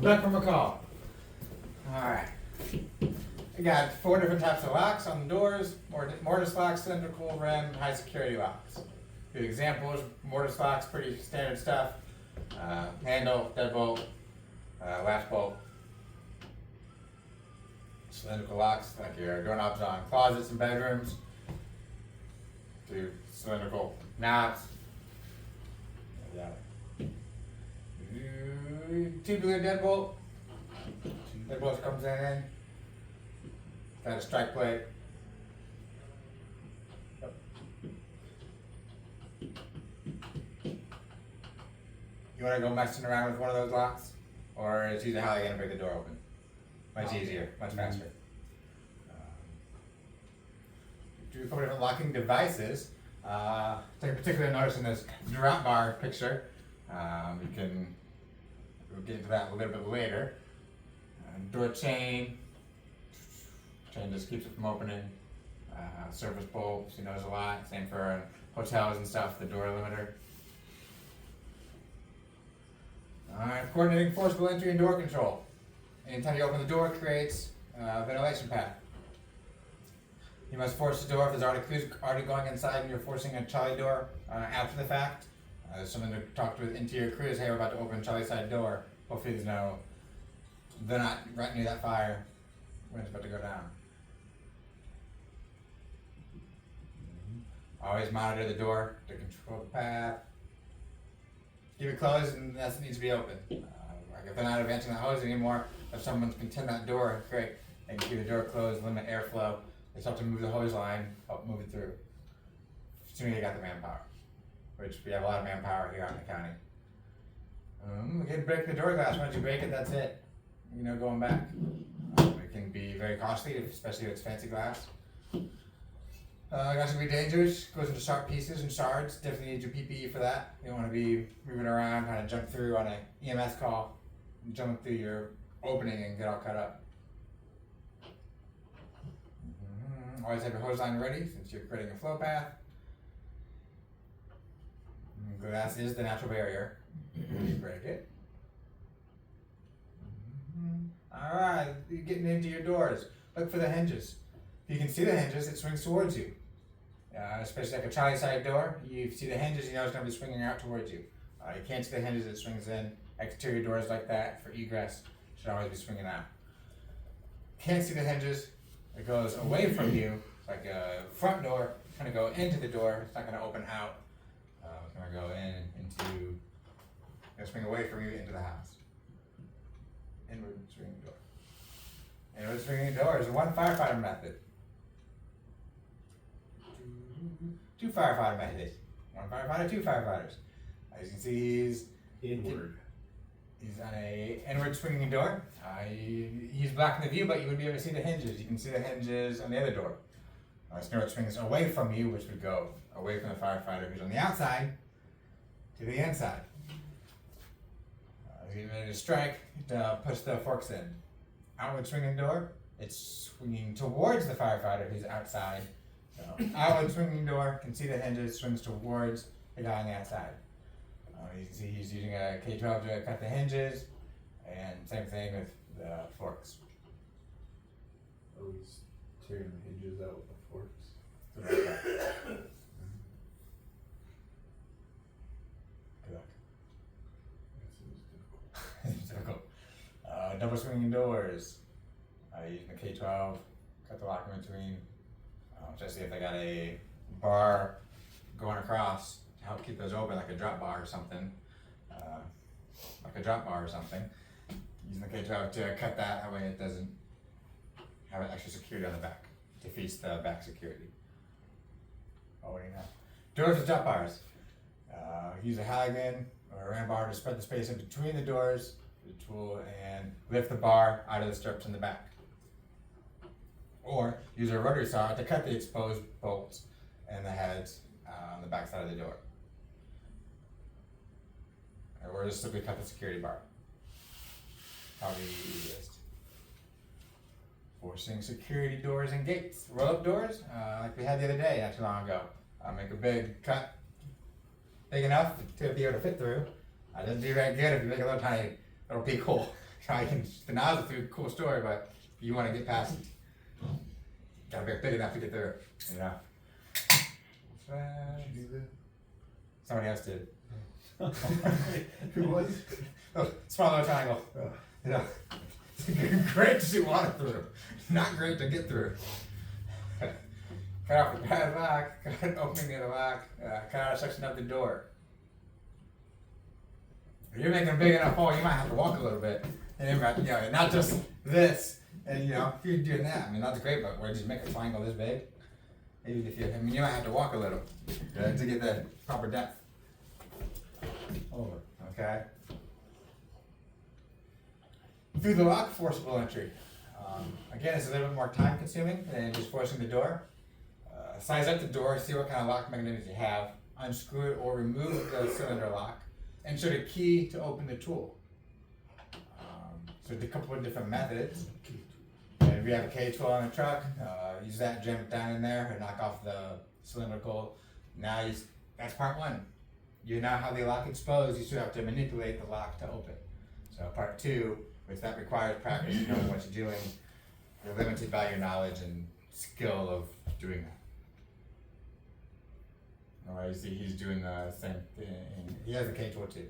We're back from a call. Alright. We got 4 different types of locks on the doors. Mortise locks, cylindrical, rim, high security locks. Good examples, mortise locks, pretty standard stuff. Handle, deadbolt, latch bolt. Cylindrical locks, like your doorknobs on closets and bedrooms. Do cylindrical knobs. Tubular deadbolt. Deadbolt comes in. Got a strike plate. Yep. You want to go messing around with one of those locks? Or it's usually how you're going to break the door open. Much easier, much faster. Do a couple different locking devices. Take particular notice in this drop bar picture. We'll get into that a little bit later. Door chain. Chain just keeps it from opening. Surface bolts, you know, there's a lot. Same for hotels and stuff, the door limiter. Alright, coordinating forcible entry and door control. Anytime you open the door, it creates a ventilation path. You must force the door if there's already going inside and you're forcing a Charlie door after the fact. There's someone to talk to with interior crews. Hey, we're about to open Charlie's side door. Hopefully they're not right near that fire when it's about to go down. Always monitor the door to control the path. Keep it closed and that needs to be open. Like if they're not advancing the hose anymore, if someone can turn that door, great. They can keep the door closed, limit airflow. They just have to move the hose line, help move it through. Assuming they got the manpower, which we have a lot of manpower here out in the county. Again, break the door glass. Once you break it, that's it. You know, going back. It can be very costly, especially if it's fancy glass. Glass can be dangerous. Goes into sharp pieces and shards. Definitely need your PPE for that. You don't want to be moving around, trying to jump through on an EMS call, jump through your opening and get all cut up. Always have your hose line ready since you're creating a flow path. Glass is the natural barrier. You break it. Alright, you're getting into your doors. Look for the hinges. If you can see the hinges, it swings towards you. Especially like a Charlie side door, you see the hinges, you know it's going to be swinging out towards you. You can't see the hinges, it swings in. Exterior doors like that for egress should always be swinging out. Can't see the hinges, it goes away from you. It's like a front door, it's going to go into the door, it's not going to open out. It's going to go into, swing away from you into the house. Inward swinging door. Inward swinging door is a 1 firefighter method. 2 firefighter methods. 1 firefighter, 2 firefighters. As you can see, he's inward. He's on a inward swinging door. He's blocking the view, but you would be able to see the hinges. You can see the hinges on the other door. Inward swings away from you, which would go away from the firefighter who's on the outside to the inside. He's getting ready to strike, push the forks in. Outward swinging door, it's swinging towards the firefighter who's outside. So, outward swinging door, can see the hinges, swings towards the guy on the outside. You can see he's using a K12 to cut the hinges, and same thing with the forks. Always tearing the hinges out with the forks. Good luck. That seems difficult. It's difficult. Double swinging doors. Using the K12, cut the lock in between. Especially if they got a bar going across to help keep those open, like a drop bar or something. Using the K12 to cut that way it doesn't have an extra security on the back. Defeats the back security. Oh, what do you know? Doors with drop bars. Use a Halligan or a ram bar to spread the space in between the doors, the tool, and lift the bar out of the strips in the back. Or use a rotary saw to cut the exposed bolts and the heads on the back side of the door. Or just simply cut the security bar. Probably the easiest. Forcing security doors and gates. Roll-up doors, like we had the other day, not too long ago. Make a big cut, big enough to be able to fit through. It doesn't do very good if you make a little tiny little peek hole. Try and the nozzle through, cool story, but you want to get past it. Gotta be big enough to get through, you know. Did you do Somebody else did. that? Who was? Oh, small little triangle. Oh. Yeah. Great to see water through. Not great to get through. Cut off the padlock, cut an opening in the lock, cut out a section of the door. If you're making a big enough hole, you might have to walk a little bit. And then, you know, not just this. And you know, if you're doing that, I mean, that's great, but where did you make a triangle this big? Even if you, I mean, you might have to walk a little to get the proper depth. Over, okay? Through the lock, forcible entry. Again, it's a little bit more time consuming than just forcing the door. Size up the door, see what kind of lock mechanisms you have, unscrew it or remove the cylinder lock, insert a key to open the tool. So there's a couple of different methods. And if you have a K tool on the truck, use that, jam it down in there, and knock off the cylindrical. Now that's part one. You now have the lock exposed, you still have to manipulate the lock to open. So part two, which that requires practice, knowing what you're doing. You're limited by your knowledge and skill of doing that. Alright, you see he's doing the same thing. He has the K tool too.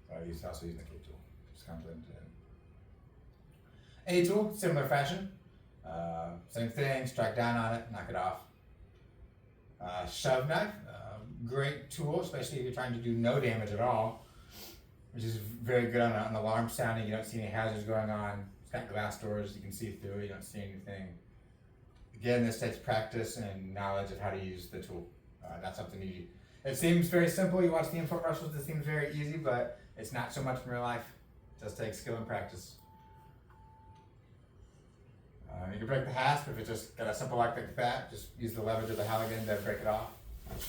So he's also using the K tool. Just kind of blend it in. A tool, similar fashion. Same thing, strike down on it, knock it off. Shove knife, great tool, especially if you're trying to do no damage at all, which is very good on an alarm sounding. You don't see any hazards going on. It's got glass doors, you can see through it, you don't see anything. Again, this takes practice and knowledge of how to use the tool. That's something it seems very simple. You watch the infomercials, it seems very easy, but it's not so much in real life. It does take skill and practice. You can break the hasp if it's just got a simple lock like that. Just use the leverage of the Halligan to break it off.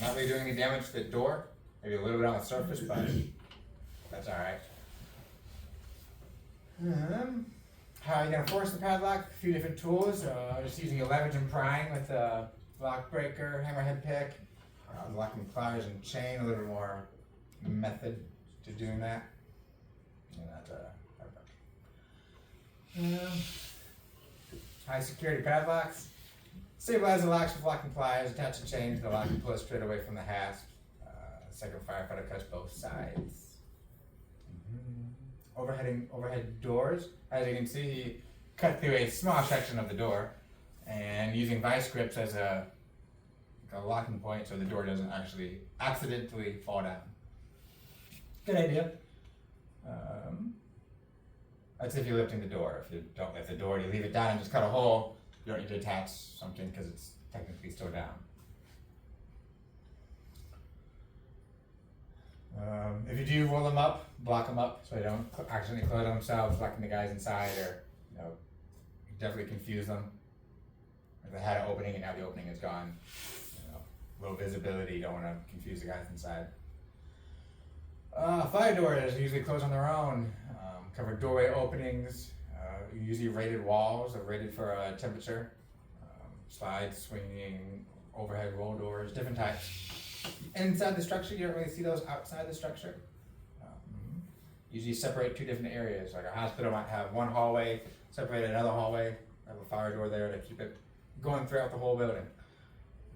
Not really doing any damage to the door. Maybe a little bit on the surface, but that's alright. How are you going to force the padlock? A few different tools. Just using your leverage and prying with a lock breaker, hammerhead pick. Locking pliers and chain, a little more method to doing that. High security padlocks. Stabilize the locks with locking pliers, attach a chain to the lock and pull it straight away from the hasp. Second firefighter cuts both sides. Overhead doors. As you can see, he cut through a small section of the door and using vice grips as a locking point so the door doesn't actually accidentally fall down. Good idea. That's if you're lifting the door. If you don't lift the door, you leave it down and just cut a hole, you don't need to attach something because it's technically still down. If you do roll them up, block them up so they don't accidentally close themselves, locking the guys inside, or definitely confuse them. If they had an opening and now the opening is gone, low visibility, you don't want to confuse the guys inside. Fire doors usually close on their own. Covered doorway openings, usually rated walls are rated for temperature. Slides, swinging, overhead roll doors, different types. Inside the structure, you don't really see those outside the structure. Usually separate two different areas. Like a hospital might have one hallway, separate another hallway, have a fire door there to keep it going throughout the whole building.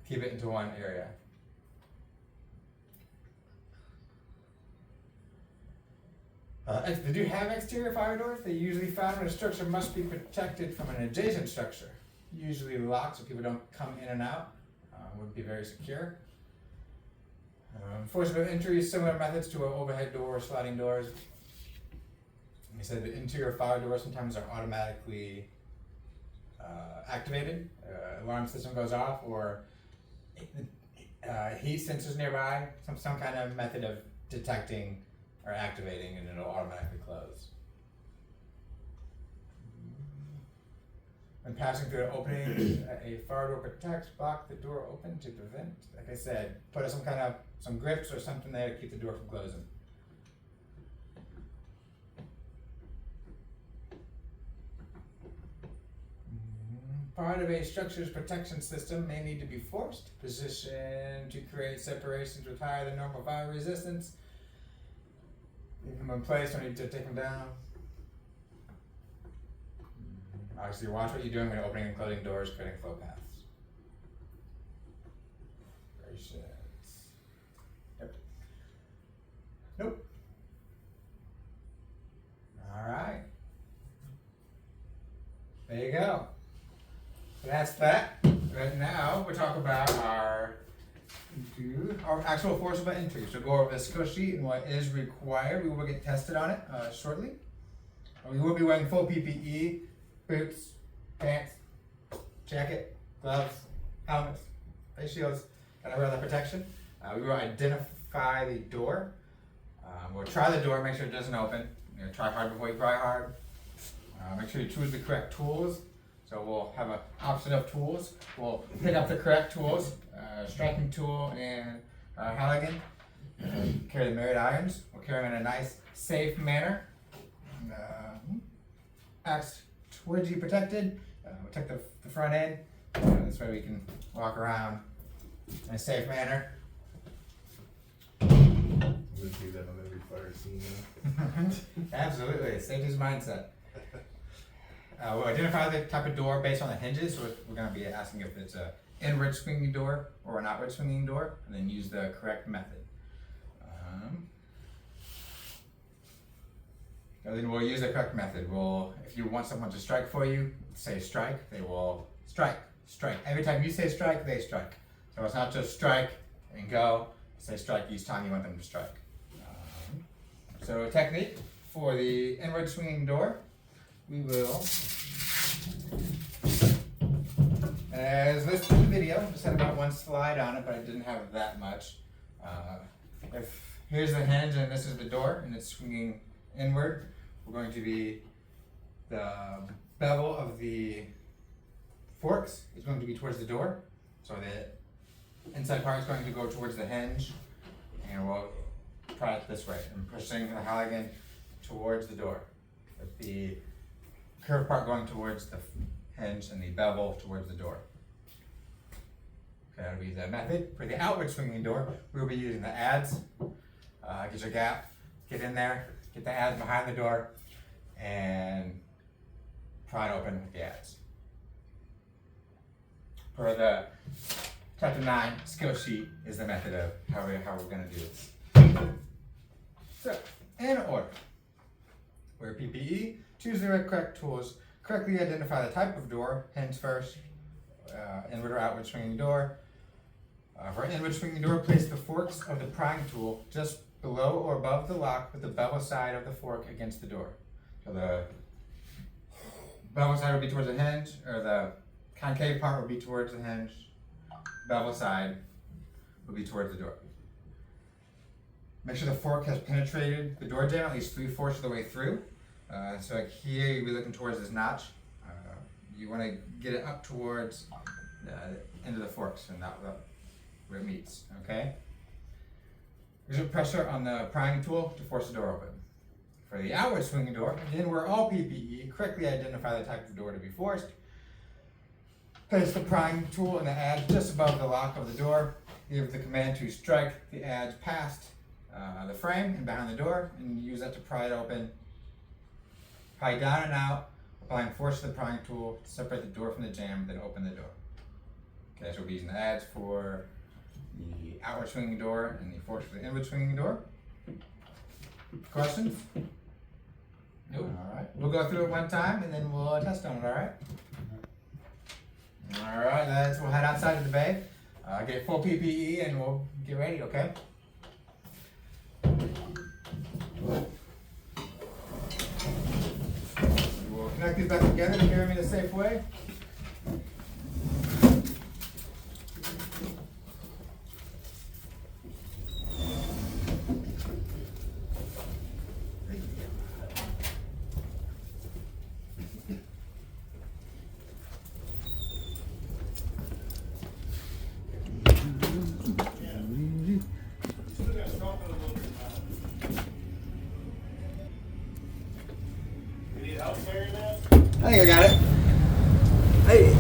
Keep it into one area. They do have exterior fire doors. They usually found when a structure must be protected from an adjacent structure. Usually locked so people don't come in and out. Would be very secure. Forcible entry, similar methods to an overhead door or sliding doors. Like I said, the interior fire doors sometimes are automatically activated. Alarm system goes off, or heat sensors nearby, some kind of method of detecting or activating, and it'll automatically close. When passing through an opening, a fire door protects, block the door open to prevent, like I said, put some grips or something there to keep the door from closing. Part of a structure's protection system may need to be forced, positioned to create separations with higher than normal fire resistance. Leave them in place, don't need to take them down. Obviously, watch what you're doing when you're opening and closing doors, creating flow paths. Gracious. Yep. Nope. Alright. There you go. So that's that. Right now, we'll talk about our actual forcible entry. So go over the skill sheet and what is required. We will get tested on it shortly. We will be wearing full PPE, boots, pants, jacket, gloves, helmets, face shields, and wear that protection. We will identify the door. We'll try the door, make sure it doesn't open. Try hard before you cry hard. Make sure you choose the correct tools. So we'll have an option of tools. We'll pick up the correct tools, striking tool and Halligan. Carry the mirrored irons. We'll carry them in a nice, safe manner. Axe towards you protected. We'll take the front end. This way we can walk around in a safe manner. We'll do that on every fire scene. Absolutely, safety's mindset. We'll identify the type of door based on the hinges. So we're going to be asking if it's an inward swinging door or an outward swinging door, and then use the correct method. And then we'll use the correct method. If you want someone to strike for you, say strike, they will strike. Strike. Every time you say strike, they strike. So it's not just strike and go. Say strike each time you want them to strike. So technique for the inward swinging door, we will, as listed in the video, just had about one slide on it, but I didn't have that much. Here's the hinge and this is the door, and it's swinging inward. We're going to be, the bevel of the forks is going to be towards the door. So the inside part is going to go towards the hinge, and we'll try it this way. I'm pushing the Halligan towards the door, with the curved part going towards the hinge and the bevel towards the door. Okay, that'll be the method. For the outward swinging door, we'll be using the adze. Get your gap, get in there, get the adze behind the door, and pry it open with the adze. For the chapter 9 skill sheet is the method of how we're going to do this. So, in order, wear PPE, choose the correct tools, correctly identify the type of door, hinge first, inward or outward swinging door. For an inward swinging door, place the forks of the prying tool just below or above the lock with the bevel side of the fork against the door. So the bevel side will be towards the hinge, or the concave part will be towards the hinge, bevel side will be towards the door. Make sure the fork has penetrated the door jamb at least 3/4 of the way through. So like here, you'll be looking towards this notch. You want to get it up towards the end of the forks and not where it meets, okay? Exert pressure on the prying tool to force the door open. For the outward swinging door, again, we're all PPE. Correctly identify the type of door to be forced. Place the prying tool and the adze just above the lock of the door. Give the command to strike the adze past the frame and behind the door, and use that to pry it open. Pry down and out, applying force to the prying tool to separate the door from the jamb, then open the door. Okay, so we'll be using the adze for the outward swinging door and the force for the inward swinging door. Questions? Nope. Alright, we'll go through it one time and then we'll test on it, alright? Alright, we'll head outside of the bay, get full PPE, and we'll get ready, okay? We'll connect these back together to carry them in a safe way. I think I got it. Hey.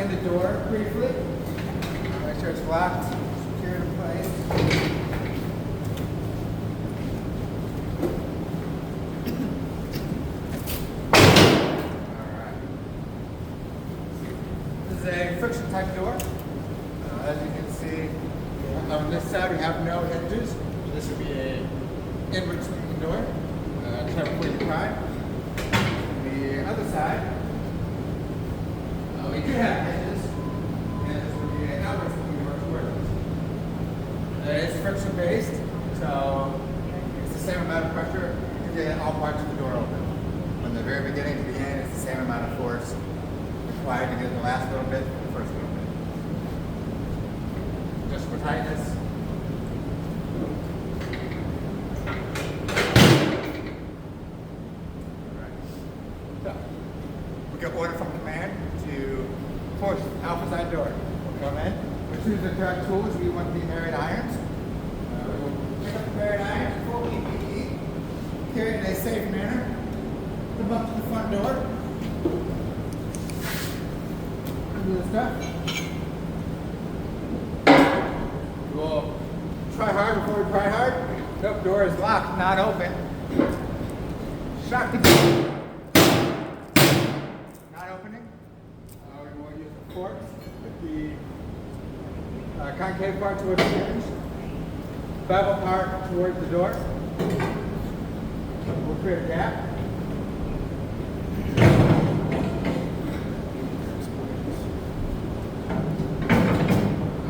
the door briefly. Make sure it's locked, secured in place. This is a friction type door. As you can see, on this side we have no hinges. This would be a inward swinging door. Careful with your pride. The other side, we do have hinges, and this would be an outward swinging door towards us. It's friction based, so it's the same amount of pressure to get all parts of the door open. From the very beginning to the end, it's the same amount of force required to get the last little bit and the first little bit. Just for tightness. So, we get order from command to force alpha side door. We'll come in. We'll choose the correct tools. We want the buried irons. We'll pick up the buried irons, full PPE, carry it in a safe manner, come up to the front door, do the stuff. We'll try hard before we pry hard. Nope, door is locked, not open. Shock the door. Not opening. We will use the forks with the concave part towards the hinge, bevel part towards the door. We'll create a gap.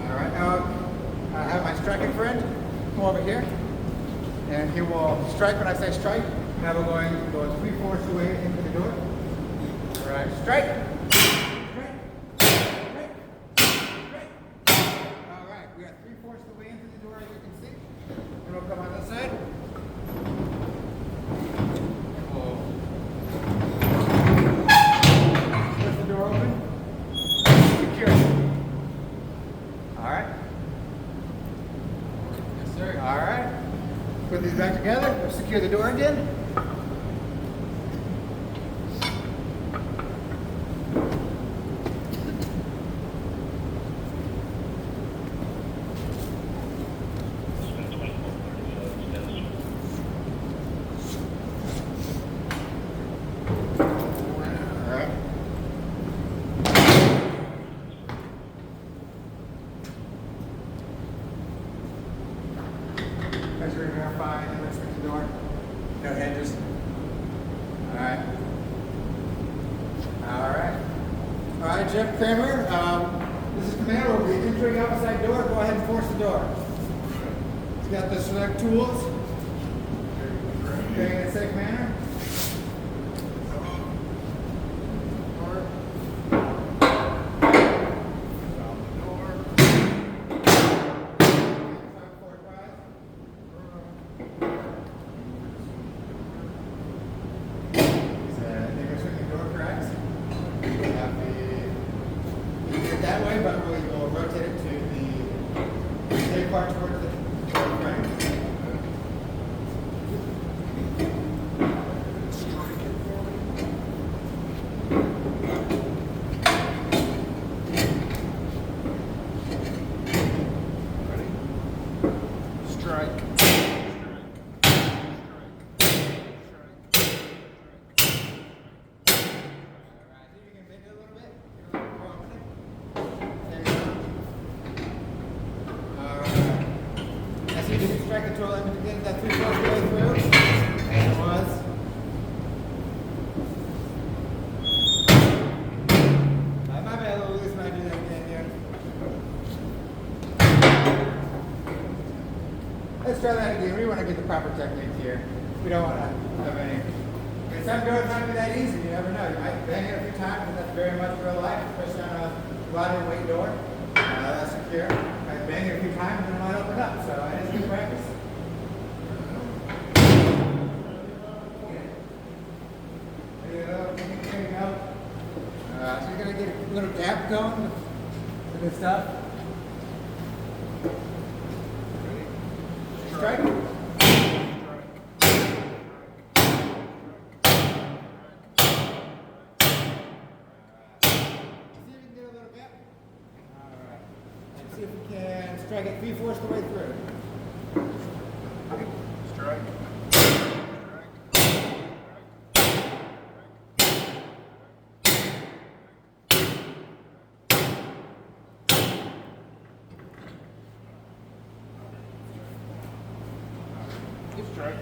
Alright, now I have my striking friend come over here, and he will strike when I say strike. Now we're going to go 3/4 away into the door. Alright, strike. Alright, we got 3/4 the way into the door, as you can see. And we'll come on this side. And we'll push the door open. Secure it. Alright. Yes, sir. Alright. Put these back together. We'll secure the door again. Make sure you verify the rest of the door. No hinges. Alright. Alright. Alright, Jeff Kramer. This is Commander. We'll be entering outside door. Go ahead and force the door. He's got the select tools. Carrying in a safe manner. That way, but we will rotate it to the safe part towards the frame. Ready? Strike. Strike control at the beginning, that 3/4 way through. And it was. I might be a little loose when I do that again here. Let's try that again. We want to get the proper technique here. We don't want to have any. Some doors might be that easy, you never know. You might bang it a few times, and that's very much real life, especially on a body weight door. That's secure. I bang it a few times and it might open up, so it is good practice. There you go. So you're going to get a little gap going with this stuff. Strike. See if you can get a little gap. see if we can strike it 3/4 the way through. Strike. Strike.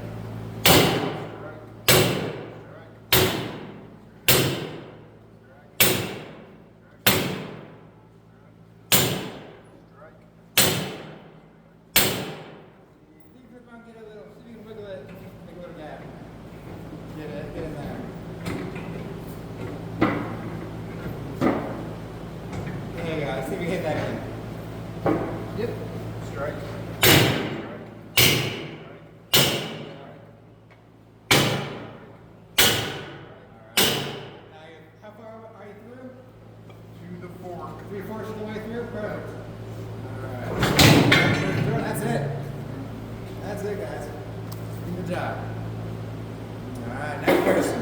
Get a little, see if you can wiggle it, make a little gap. Get in there. There you go, let's see if we hit that in. Yep. Strike. How far are you through? To the fork. 3/4 of the way through? Perfect. Alright. That's it. That's it, guys. Good job. Alright, next person.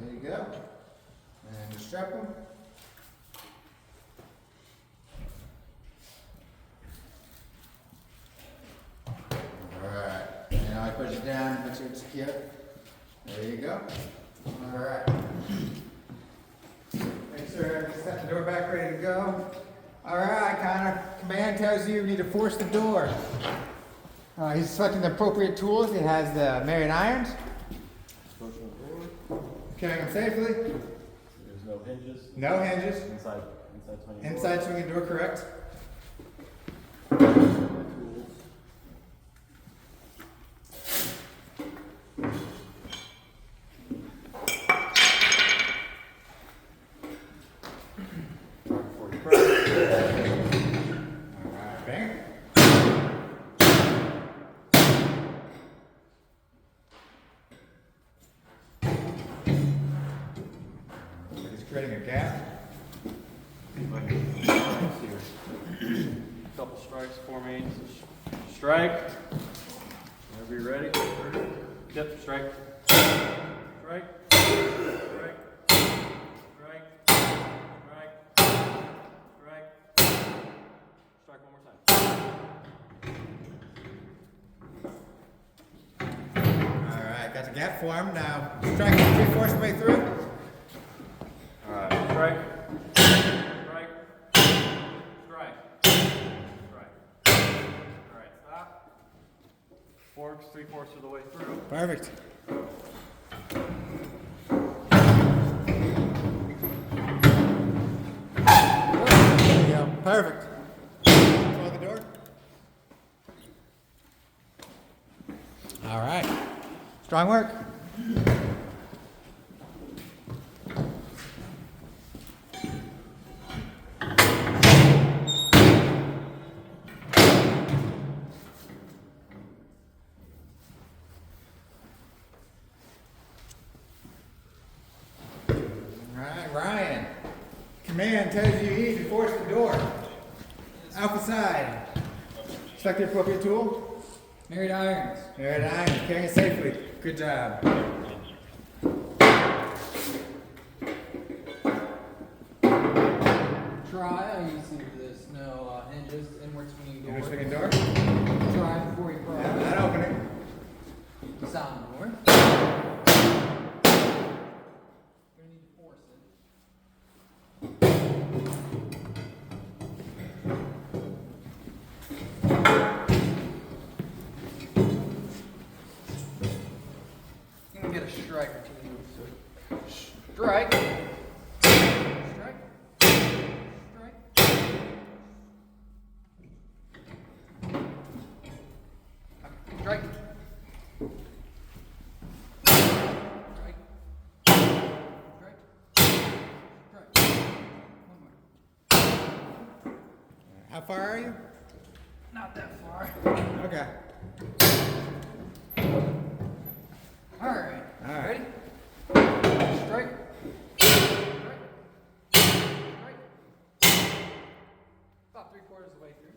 There you go. And just strap them. Alright. Now I push it down, make sure it's secure. There you go. Alright. Make sure you set the door back ready to go. Alright, Connor. Command tells you need to force the door. He's selecting the appropriate tools. He has the Marion irons. Carrying them safely. There's no hinges. No hinges. Inside swinging door. Inside swinging door, correct. Tools. Before you press. Alright, bang. He's creating a gap. Couple strikes for me. Strike. Whenever you're ready. Yep, strike. Strike. Strike. Strike. Strike. Strike. Strike one more time. Alright, got the gap formed. Now strike it 3/4 the way through. Alright, strike. Strike. Strike. Strike. Alright, stop. Forks 3/4 of the way through. Perfect. There you go. Perfect. Close the door. Alright. Strong work. Alright, Ryan. Command tells you need to force the door. Alpha side. Select the appropriate tool. Married irons. There it is. Carrying it safely. Good job. Try. You see there's no hinges. Inward swinging door. Inward swinging door. Try before you Yeah, cross. not opening. Sound door. You're gonna need to force it. You can get a strike or two. Strike. Strike. Strike. Strike. Strike. Strike. Strike. One more. How far are you? Not that far. Okay. Alright. All right. Ready? Strike. Strike. Strike. About 3/4 of the way through.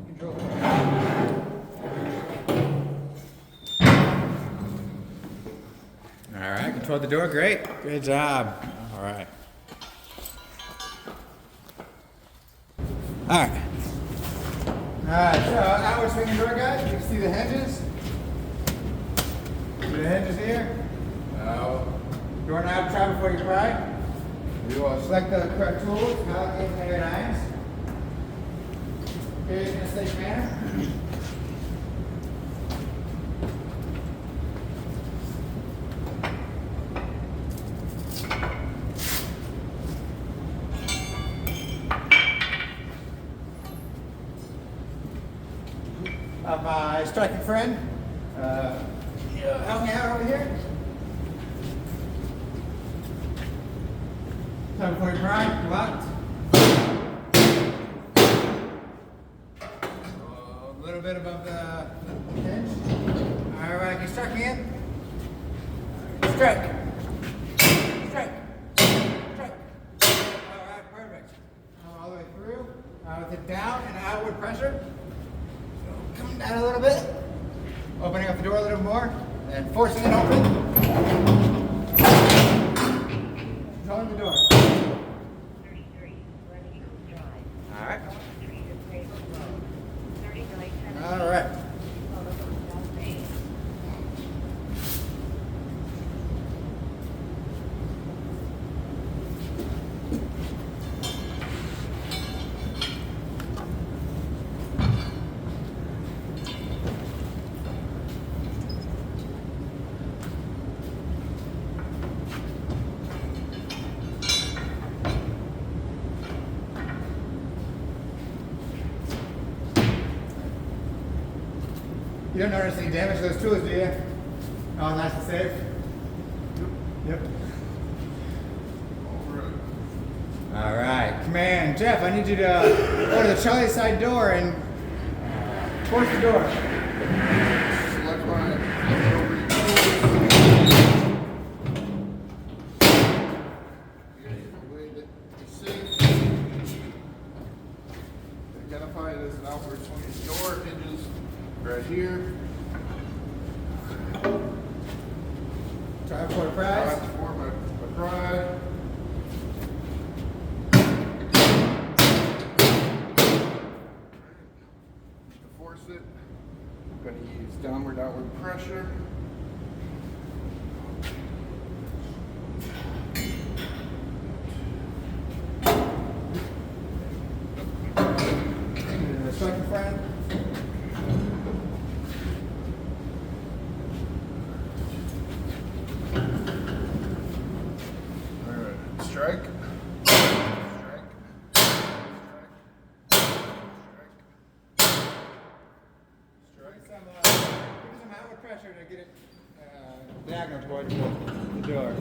Control. All right, control the door, great. Good job. All right. All right. All right, so outward swinging door guide, you can see the hinges. See the hinges here? Doorknob, try before you pry. We will select the correct tools, allocate carried irons. Carried in a safe manner. My striking friend, help me out over here. Time before you pry, locked. A little bit above the hinge. All right, can you strike me in? Strike. Strike. Strike. All right, perfect. All the way through, with it down and outward pressure. Come down a little bit, opening up the door a little more, and forcing it open. Controlling the door. 33, Glen Eagles Drive. All right. Wall Street is Maple Road. 39 Tennessee. All right. Boulevard, South Main. You don't notice any damage to those tools, do you? Oh, nice and safe. Yep. All right, command, Jeff. I need you to go to the Charlie side door and force the door. Select my identify it as an outward swinging door. Hinges right here. Try for a prize. Try for my pry. To force it, I'm going to use downward outward pressure. The striking friend. All right, strike. Strike. Strike. Give some outward pressure to get it diagonal towards the door.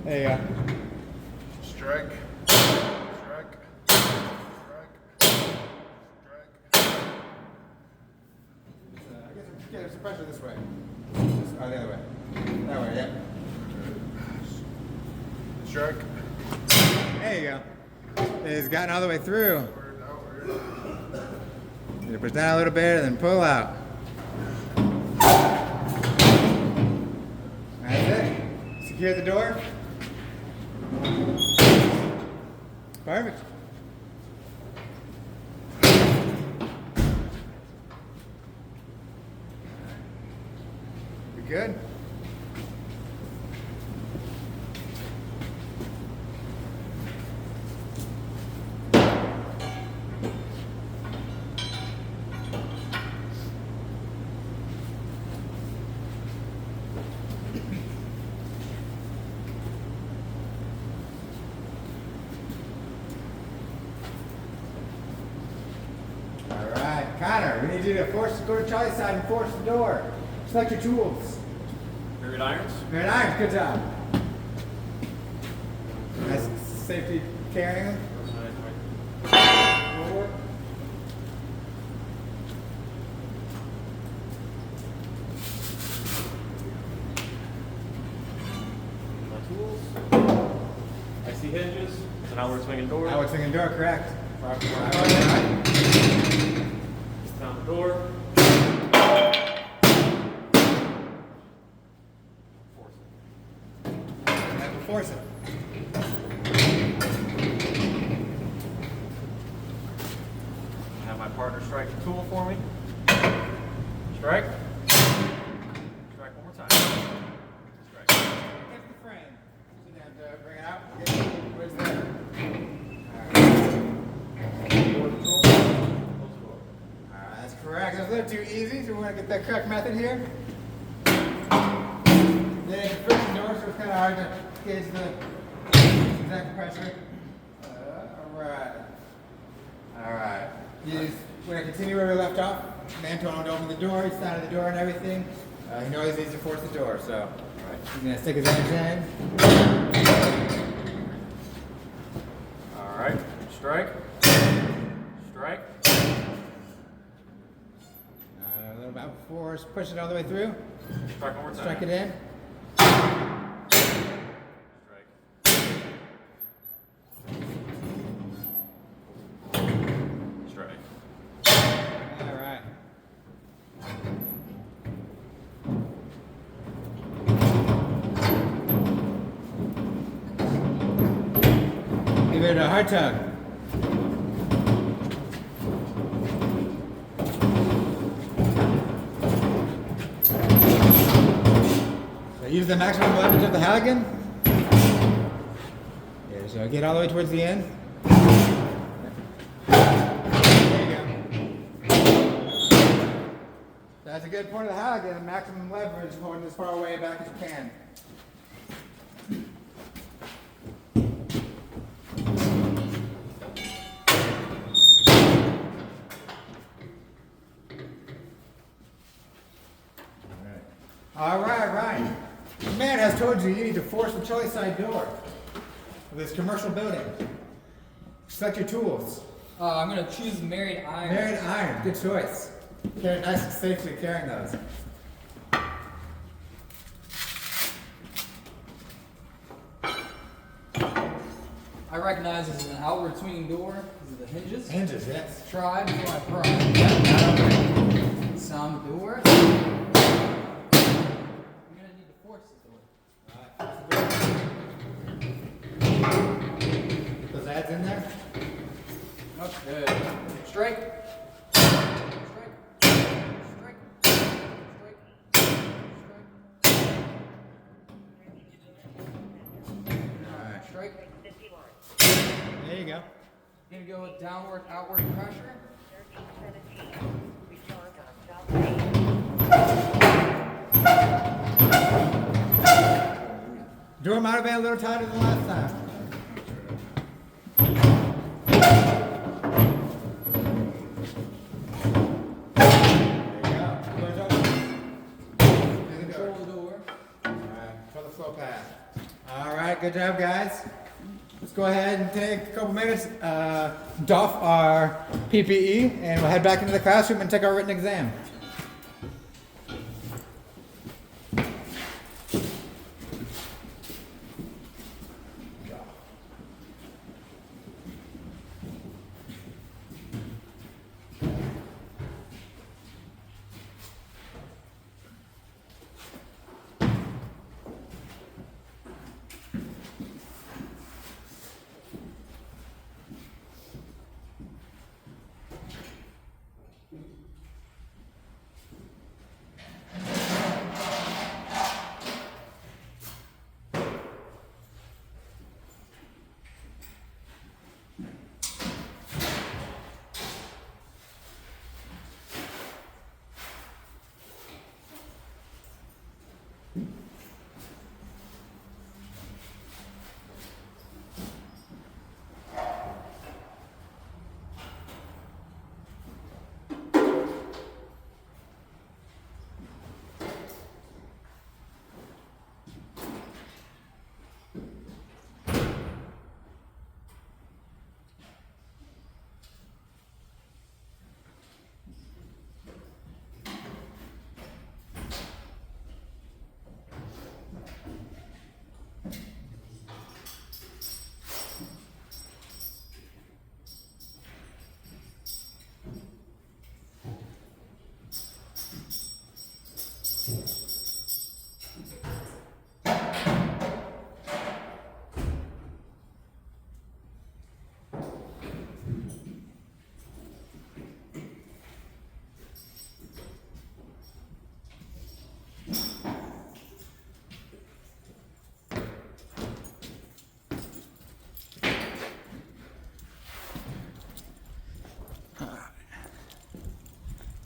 There you go. Strike. Strike. Strike. Strike. Get some pressure this way. Oh, the other way. That way, yep. Strike. There you go. It's gotten all the way through. Outward, outward. You push down a little bit and then pull out. That's it. Secure the door. Perfect. You good? Connor, we need you to go to Charlie's side and force the door. Select your tools. Myriad irons. Very nice, good job. Nice safety carrying them. Forward. My tools. I see hinges. It's an outward swinging door. Outward swinging door, correct. Right. Down the door. Force it. Force it. Have my partner strike the tool for me. Strike. Strike one more time. Strike. Get the frame. So you have to bring it out. Get it. Where's there? Door control. Close the door. Alright, that's correct. That's a little too easy, so we want to get the correct method here. Then the first door, so it's kind of hard to gauge the exact pressure. Alright. Alright. We're going to continue where we left off. Antoine opened the door, he started the door and everything. He knows he needs to force the door, so he's going to stick his hands in. Alright. Strike. Strike. A little bit force, push it all the way through. Strike one more time. Strike it in. Strike. Alright. Give it a hard tug. So use the maximum leverage of the Halligan. Here, so get all the way towards the end. There you go. That's a good point of the Halligan, the maximum leverage holding as far away back as you can. Alright, Ryan. The man has told you you need to force the Charlie side door of this commercial building. Select your tools. I'm gonna choose married iron. Married iron, good choice. Carry nice and safely carrying those. I recognize this is an outward swinging door. These are the hinges. Hinges, yes. Try before I pry. Sound the door. I'm gonna need to force this door. Those ads in there? Okay. Strike. Strike. Strike. Strike. Alright. Strike. There you go. Gonna go with downward, outward pressure. 1317. Respond on South Door might have been a little tighter than last time. There you go. Door's open. Through the door. Control the door. Alright, control the flow path. Alright, good job, guys. Let's go ahead and take a couple minutes, doff our PPE, and we'll head back into the classroom and take our written exam.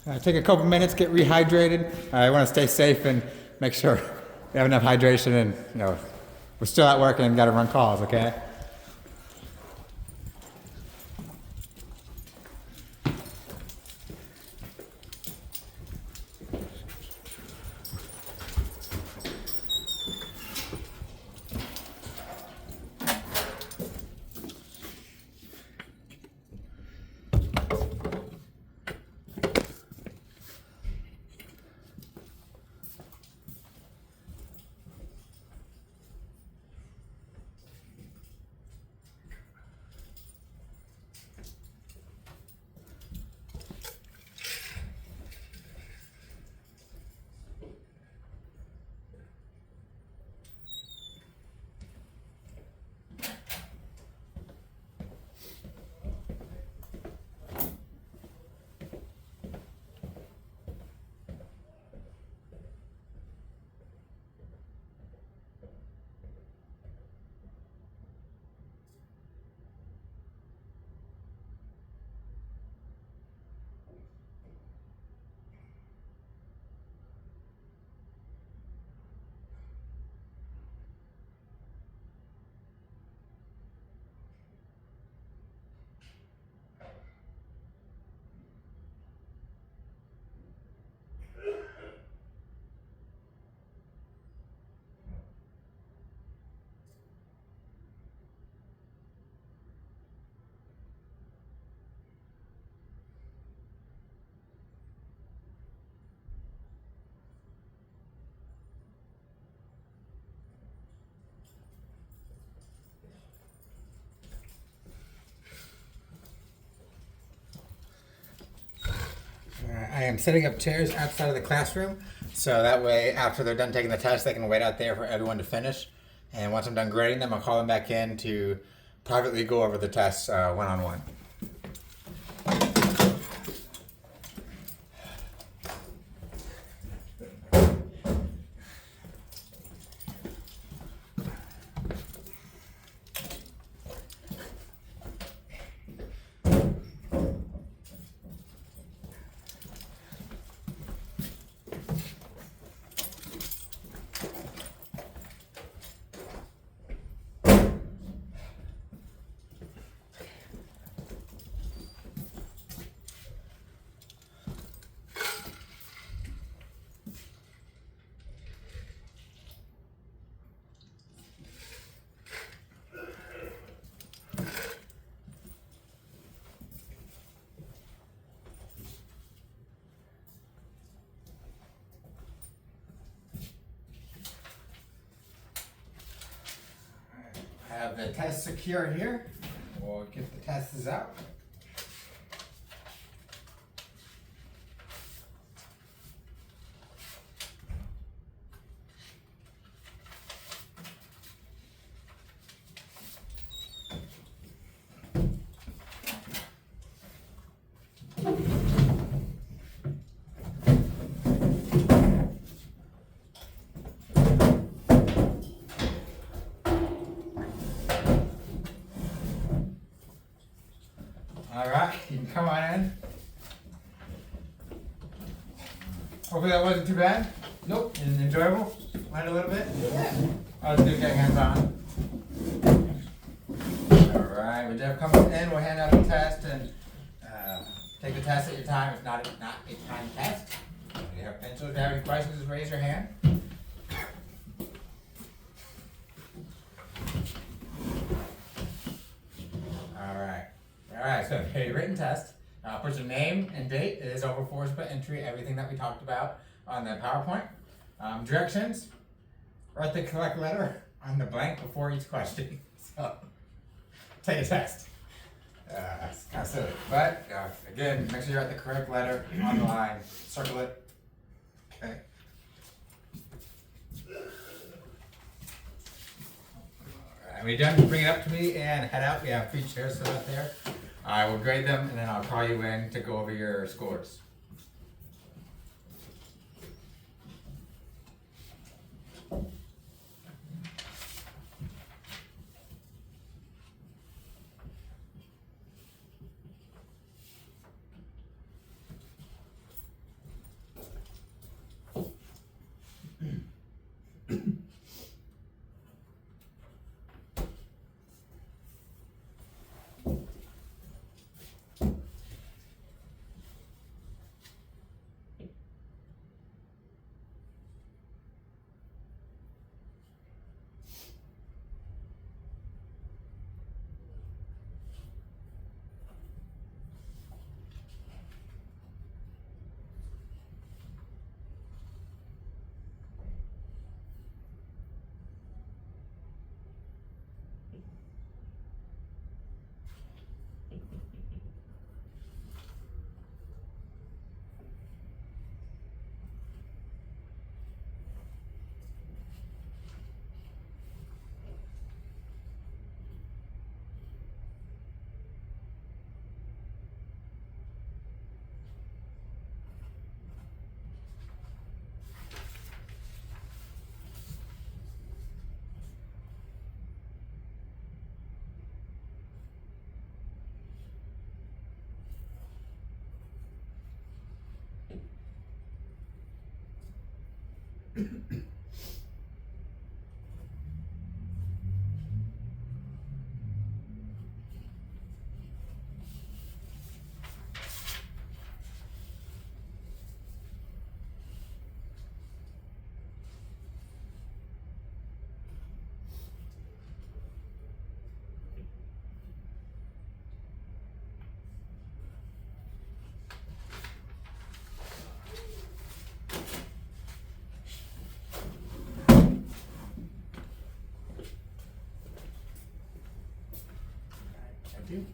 Take a couple minutes, get rehydrated. I want to stay safe and make sure we have enough hydration, and we're still at work and got to run calls. Okay. I am setting up chairs outside of the classroom, so that way after they're done taking the test, they can wait out there for everyone to finish. And once I'm done grading them, I'll call them back in to privately go over the tests one-on-one. I have the test secure here. We'll get the tests out. All right, you can come on in. Hopefully that wasn't too bad. Nope. And enjoyable. Learned a little bit. Yeah. I'll just do get hands on. All right, when Jeff comes in, we'll hand out the test and take the test at your time. It's not a time test. If you have pencils, if you have any questions, just raise your hand. All right, so a written test. Put your name and date. It is over Forcible entry, everything that we talked about on the PowerPoint. Directions. Write the correct letter on the blank before each question. So, take a test. It's kind of silly, but again, make sure you write the correct letter on the line. Circle it. Okay. Alright, when you're done, bring it up to me and head out. We have 3 chairs set up there. I will grade them and then I'll call you in to go over your scores. Thank you.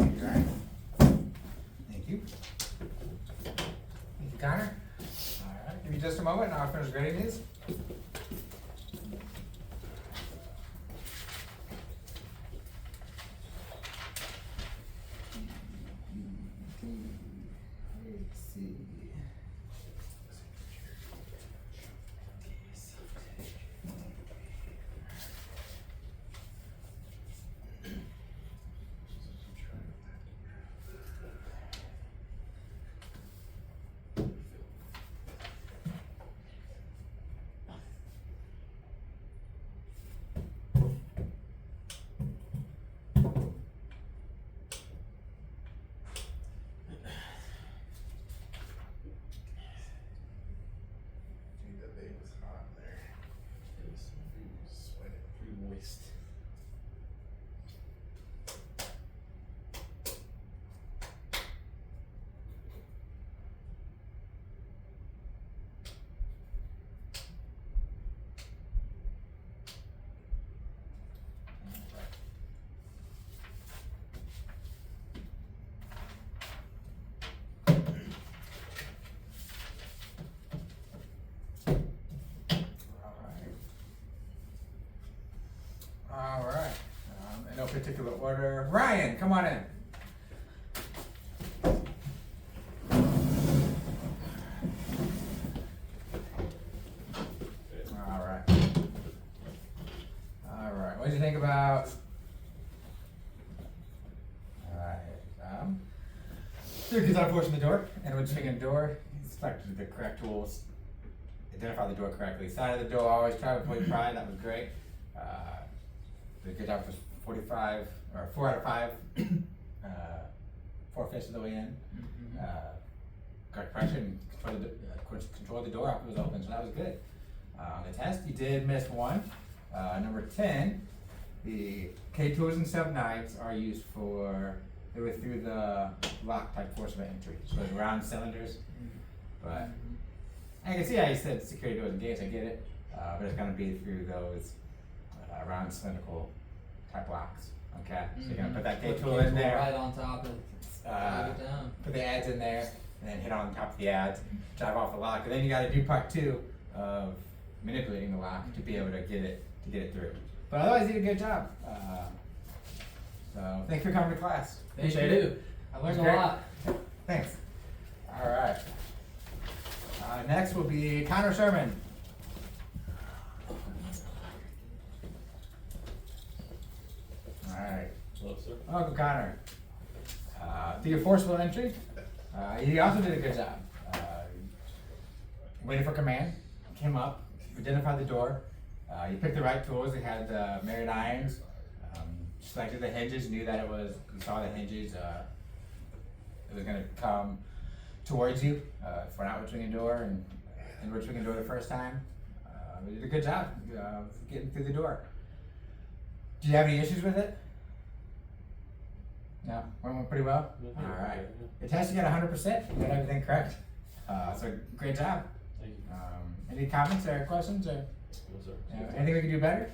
Alright. Thank you. Thank you, Connor. Alright, give me just a moment and I'll finish grading these. Let's see. Dude, that day was hot in there. It was sweating, pretty moist. Alright. In no particular order. Ryan, come on in. Alright. Alright. What did you think about? Alright. Because I'm forcing the door, and when swinging the door, selected the correct tools, identify the door correctly. Side of the door, always try before you pry. That was great. Did a good job for 45 or 4 out of 5. 4/5 of the way in. Got pressure and control the door after it was open, so that was good. On the test, you did miss one. Number 10, the K2s and sub-9s are used for, they were through the lock type forcible entry, so those round cylinders. But I can see how you said security doors and gates, I get it. But it's gonna be through those round cylindrical type locks. Okay, so you're gonna put that Put K the tool in tool there. right on top and drive it down. Put the ads in there, and then hit on top of the ads, drive off the lock, and then you gotta do part 2 of manipulating the lock to be able to get it through. But otherwise, you did a good job. So thanks for coming to class. Thank Appreciate you. it. I learned a Great. lot. Thanks. All right. Next will be Connor Sherman. All right. Hello, sir. Welcome, Connor. Do your forcible entry. You also did a good job. Waited for command, came up, identified the door. You picked the right tools. It had mirrored irons. Selected the hinges. Knew that you saw the hinges. It was going to come towards you for an outward swinging door and inward swinging door the first time. You did a good job getting through the door. Did you have any issues with it? No, went pretty well. Yeah. All right. The test you got 100%. You got everything correct. So great job. Thank you. Any comments or questions or No, sir. anything we could do better?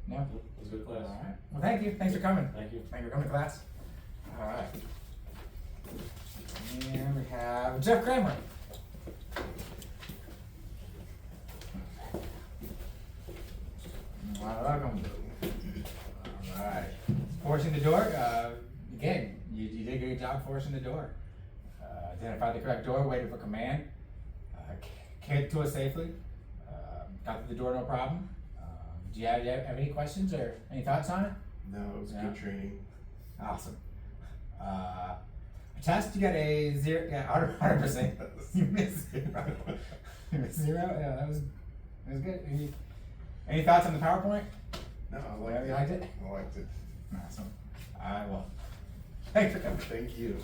No. It was a good class. All right. Well, thank you. Thanks for coming. Thank you. Thank you for coming to class. All right. And we have Jeff Kramer. Welcome. All right. Forcing the door. Again, you did a good job forcing the door. Identified the correct door, waited for command, carried it to us safely, got to the door no problem. Do you have any questions or any thoughts on it? No, it was Yeah. good training. Awesome. Test, you got a 0, yeah, 100%. You missed 0. You missed 0? Yeah, that was good. Any thoughts on the PowerPoint? No, I Yeah, liked you it. liked it? I liked it. Awesome. I will. Thanks for coming. Thank you.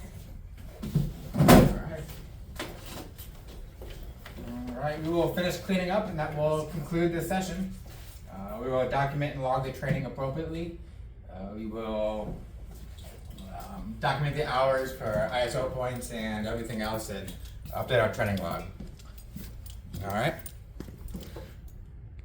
Alright. Alright, we will finish cleaning up and that will conclude this session. We will document and log the training appropriately. We will document the hours for ISO points and everything else and update our training log. Alright?